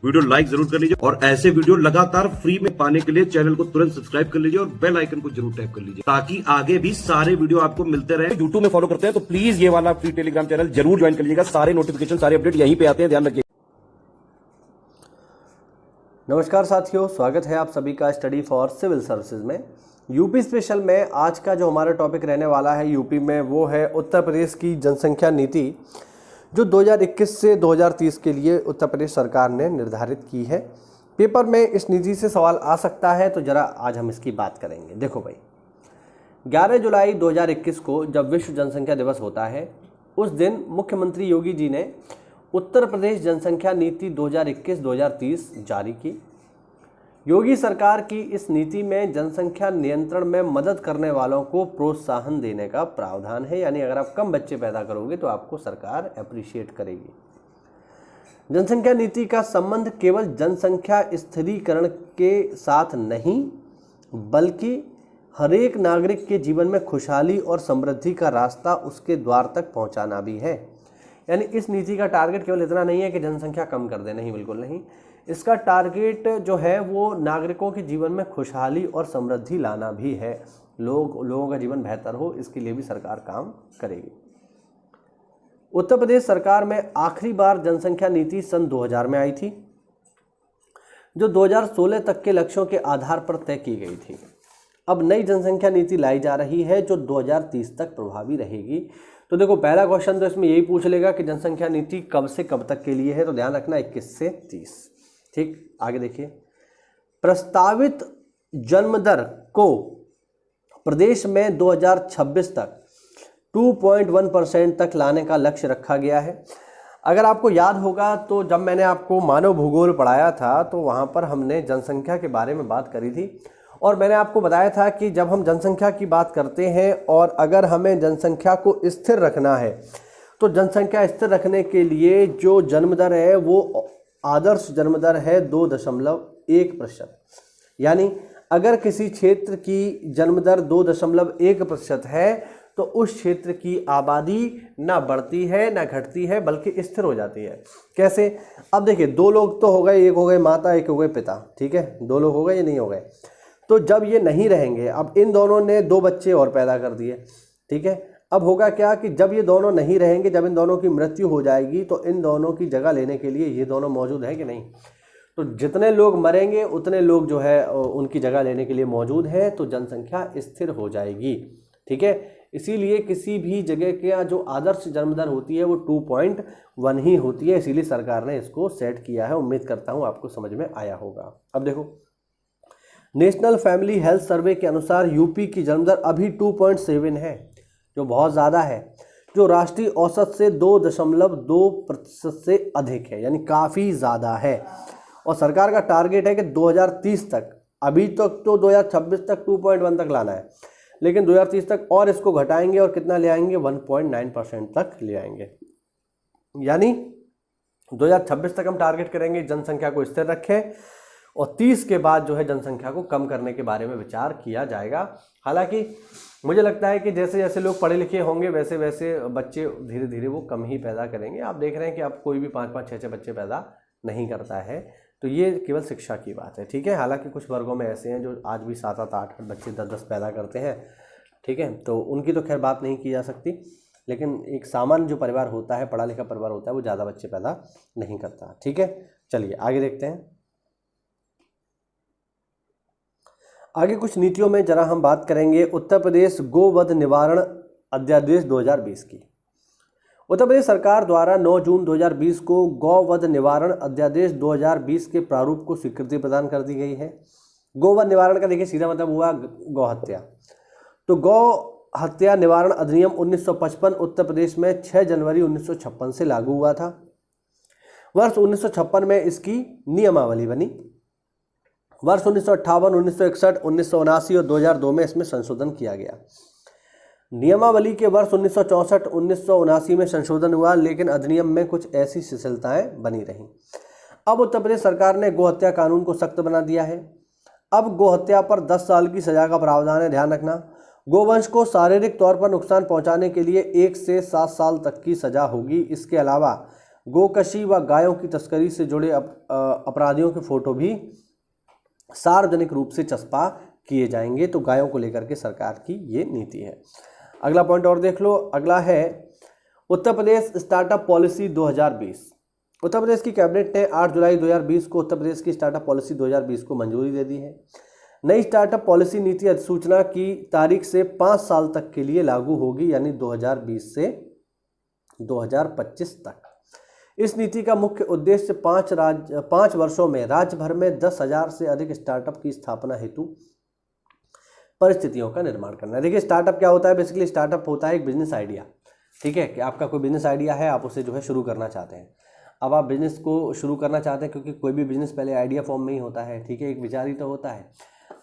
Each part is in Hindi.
वीडियो लाइक जरूर कर लीजिए और ऐसे वीडियो लगातार फ्री में पाने के लिए चैनल को तुरंत सब्सक्राइब कर लीजिए और बेल आइकन को जरूर टैप कर लीजिए ताकि आगे भी सारे वीडियो आपको मिलते रहे। यूट्यूब में फॉलो करते हैं तो प्लीज ये वाला फ्री टेलीग्राम चैनल जरूर ज्वाइन कर लीजिएगा। सारे नोटिफिकेशन सारे अपडेट यहीं पे आते हैं, ध्यान रखिए। नमस्कार साथियों, स्वागत है आप सभी का स्टडी फॉर सिविल सर्विसेज में। यूपी स्पेशल में आज का जो हमारा टॉपिक रहने वाला है यूपी में, वो है उत्तर प्रदेश की जनसंख्या नीति जो 2021 से 2030 के लिए उत्तर प्रदेश सरकार ने निर्धारित की है। पेपर में इस नीति से सवाल आ सकता है, तो ज़रा आज हम इसकी बात करेंगे। देखो भाई, 11 जुलाई 2021 को जब विश्व जनसंख्या दिवस होता है, उस दिन मुख्यमंत्री योगी जी ने उत्तर प्रदेश जनसंख्या नीति 2021-2030 जारी की। योगी सरकार की इस नीति में जनसंख्या नियंत्रण में मदद करने वालों को प्रोत्साहन देने का प्रावधान है, यानी अगर आप कम बच्चे पैदा करोगे तो आपको सरकार अप्रिशिएट करेगी। जनसंख्या नीति का संबंध केवल जनसंख्या स्थिरीकरण के साथ नहीं, बल्कि हर एक नागरिक के जीवन में खुशहाली और समृद्धि का रास्ता उसके द्वार तक पहुंचाना भी है। यानी इस नीति का टारगेट केवल इतना नहीं है कि जनसंख्या कम कर दे, नहीं, बिल्कुल नहीं। इसका टारगेट जो है वो नागरिकों के जीवन में खुशहाली और समृद्धि लाना भी है। लोगों का जीवन बेहतर हो, इसके लिए भी सरकार काम करेगी। उत्तर प्रदेश सरकार में आखिरी बार जनसंख्या नीति सन 2000 में आई थी, जो 2016 तक के लक्ष्यों के आधार पर तय की गई थी। अब नई जनसंख्या नीति लाई जा रही है जो 2030 तक प्रभावी रहेगी। तो देखो, पहला क्वेश्चन तो इसमें यही पूछ लेगा कि जनसंख्या नीति कब से कब तक के लिए है, तो ध्यान रखना 21 से 30। ठीक, आगे देखिए। प्रस्तावित जन्म दर को प्रदेश में 2026 तक 2.1% तक लाने का लक्ष्य रखा गया है। अगर आपको याद होगा तो जब मैंने आपको मानव भूगोल पढ़ाया था तो वहाँ पर हमने जनसंख्या के बारे में बात करी थी और मैंने आपको बताया था कि जब हम जनसंख्या की बात करते हैं और अगर हमें जनसंख्या को स्थिर रखना है तो जनसंख्या स्थिर रखने के लिए जो जन्म दर है वो आदर्श जन्म दर है 2.1%। यानी अगर किसी क्षेत्र की जन्म दर 2.1% है तो उस क्षेत्र की आबादी ना बढ़ती है ना घटती है, बल्कि स्थिर हो जाती है। कैसे? अब देखिए, दो लोग तो हो गए, एक हो गए माता, एक हो गए पिता। ठीक है, दो लोग हो गए या नहीं हो गए? तो जब ये नहीं रहेंगे, अब इन दोनों ने 2 बच्चे और पैदा कर दिए। ठीक है, अब होगा क्या कि जब ये दोनों नहीं रहेंगे, जब इन दोनों की मृत्यु हो जाएगी तो इन दोनों की जगह लेने के लिए ये दोनों मौजूद हैं कि नहीं? तो जितने लोग मरेंगे उतने लोग जो है उनकी जगह लेने के लिए मौजूद हैं, तो जनसंख्या स्थिर हो जाएगी। ठीक है, इसीलिए किसी भी जगह का जो आदर्श जन्म दर होती है वो 2.1 ही होती है, इसीलिए सरकार ने इसको सेट किया है। उम्मीद करता हूँ आपको समझ में आया होगा। अब देखो, नेशनल फैमिली हेल्थ सर्वे के अनुसार यूपी की जन्म दर अभी 2.7 है, जो बहुत ज़्यादा है, जो राष्ट्रीय औसत से 2.2% से अधिक है, यानी काफ़ी ज़्यादा है। और सरकार का टारगेट है कि 2030 तक, अभी तक तो 2026 तक 2.1 तक लाना है, लेकिन 2030 तक और इसको घटाएंगे और कितना ले आएंगे? 1.9% तक ले आएंगे। यानी 2026 तक हम टारगेट करेंगे जनसंख्या को स्थिर रखें और 30 के बाद जो है जनसंख्या को कम करने के बारे में विचार किया जाएगा। हालांकि मुझे लगता है कि जैसे जैसे लोग पढ़े लिखे होंगे वैसे वैसे बच्चे धीरे धीरे वो कम ही पैदा करेंगे। आप देख रहे हैं कि अब कोई भी 5-5, 6-6 बच्चे पैदा नहीं करता है, तो ये केवल शिक्षा की बात है। ठीक है, हालांकि कुछ वर्गों में ऐसे हैं जो आज भी 7-7, 8-8 बच्चे 10-10 पैदा करते हैं। ठीक है, तो उनकी तो खैर बात नहीं की जा सकती, लेकिन एक सामान्य जो परिवार होता है, पढ़ा लिखा परिवार होता है, वो ज़्यादा बच्चे पैदा नहीं करता। ठीक है, चलिए आगे देखते हैं। आगे कुछ नीतियों में जरा हम बात करेंगे उत्तर प्रदेश गोवध निवारण अध्यादेश 2020 की। उत्तर प्रदेश सरकार द्वारा 9 जून 2020 को गौवध निवारण अध्यादेश 2020 के प्रारूप को स्वीकृति प्रदान कर दी गई है। गोवध निवारण का देखिए सीधा मतलब हुआ गौ हत्या। तो गौ हत्या निवारण अधिनियम 1955 उत्तर प्रदेश में 6 जनवरी 1956 से लागू हुआ था। वर्ष 1956 में इसकी नियमावली बनी। वर्ष 1958, 1961, 1979 और 2002 में इसमें संशोधन किया गया। नियमावली के वर्ष 1964, 1979 में संशोधन हुआ, लेकिन अधिनियम में कुछ ऐसी शिथिलताएं बनी रहीं। अब उत्तर प्रदेश सरकार ने गोहत्या कानून को सख्त बना दिया है। अब गोहत्या पर 10 साल की सजा का प्रावधान है। ध्यान रखना, गोवंश को शारीरिक तौर पर नुकसान पहुंचाने के लिए 1 से 7 साल तक की सजा होगी। इसके अलावा गोकशी व गायों की तस्करी से जुड़े अपराधियों के फोटो भी सार्वजनिक रूप से चस्पा किए जाएंगे। तो गायों को लेकर के सरकार की ये नीति है। अगला पॉइंट और देख लो, अगला है उत्तर प्रदेश स्टार्टअप पॉलिसी 2020। उत्तर प्रदेश की कैबिनेट ने 8 जुलाई 2020 को उत्तर प्रदेश की स्टार्टअप पॉलिसी 2020 को मंजूरी दे दी है। नई स्टार्टअप पॉलिसी नीति अधिसूचना की तारीख से 5 साल तक के लिए लागू होगी, यानी 2020 से 2025 तक। इस नीति का मुख्य उद्देश्य 5 वर्षों में राज्य भर में 10,000 से अधिक स्टार्टअप की स्थापना हेतु परिस्थितियों का निर्माण करना है। देखिए स्टार्टअप क्या होता है, बेसिकली स्टार्टअप होता है एक बिजनेस आइडिया, ठीक है, कि आपका कोई बिजनेस आइडिया है, आप उसे जो है शुरू करना चाहते हैं। अब आप बिजनेस को शुरू करना चाहते हैं क्योंकि कोई भी बिजनेस पहले आइडिया फॉर्म में ही होता है, ठीक है, एक विचार ही तो होता है।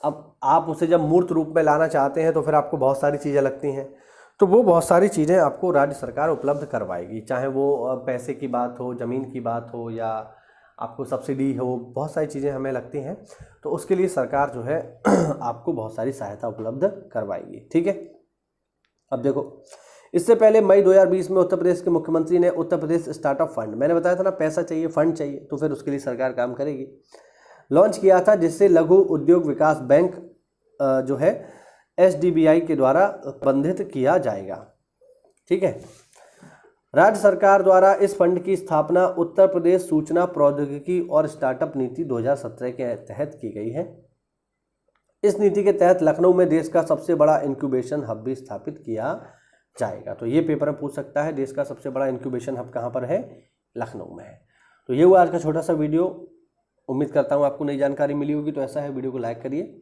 अब आप उसे जब मूर्त रूप में लाना चाहते हैं तो फिर आपको बहुत सारी चीज़ें लगती हैं, तो वो बहुत सारी चीज़ें आपको राज्य सरकार उपलब्ध करवाएगी, चाहे वो पैसे की बात हो, ज़मीन की बात हो, या आपको सब्सिडी हो, बहुत सारी चीज़ें हमें लगती हैं। तो उसके लिए सरकार जो है आपको बहुत सारी सहायता उपलब्ध करवाएगी, ठीक है। अब देखो, इससे पहले मई 2020 में उत्तर प्रदेश के मुख्यमंत्री ने उत्तर प्रदेश स्टार्टअप फंड, मैंने बताया था ना पैसा चाहिए, फंड चाहिए, तो फिर उसके लिए सरकार काम करेगी, लॉन्च किया था, जिससे लघु उद्योग विकास बैंक जो है SDBI के द्वारा प्रबंधित किया जाएगा, ठीक है। राज्य सरकार द्वारा इस फंड की स्थापना उत्तर प्रदेश सूचना प्रौद्योगिकी और स्टार्टअप नीति 2017 के तहत की गई है। इस नीति के तहत लखनऊ में देश का सबसे बड़ा इंक्यूबेशन हब भी स्थापित किया जाएगा। तो ये पेपर में पूछ सकता है, देश का सबसे बड़ा इंक्यूबेशन हब कहाँ पर है, लखनऊ में है। तो ये हुआ आज का छोटा सा वीडियो, उम्मीद करता हूँ आपको नई जानकारी मिली होगी। तो ऐसा है, वीडियो को लाइक करिए,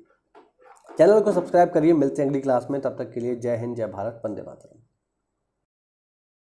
चैनल को सब्सक्राइब करिए, मिलते हैं अगली क्लास में, तब तक के लिए जय हिंद, जय भारत, वंदे मातरम।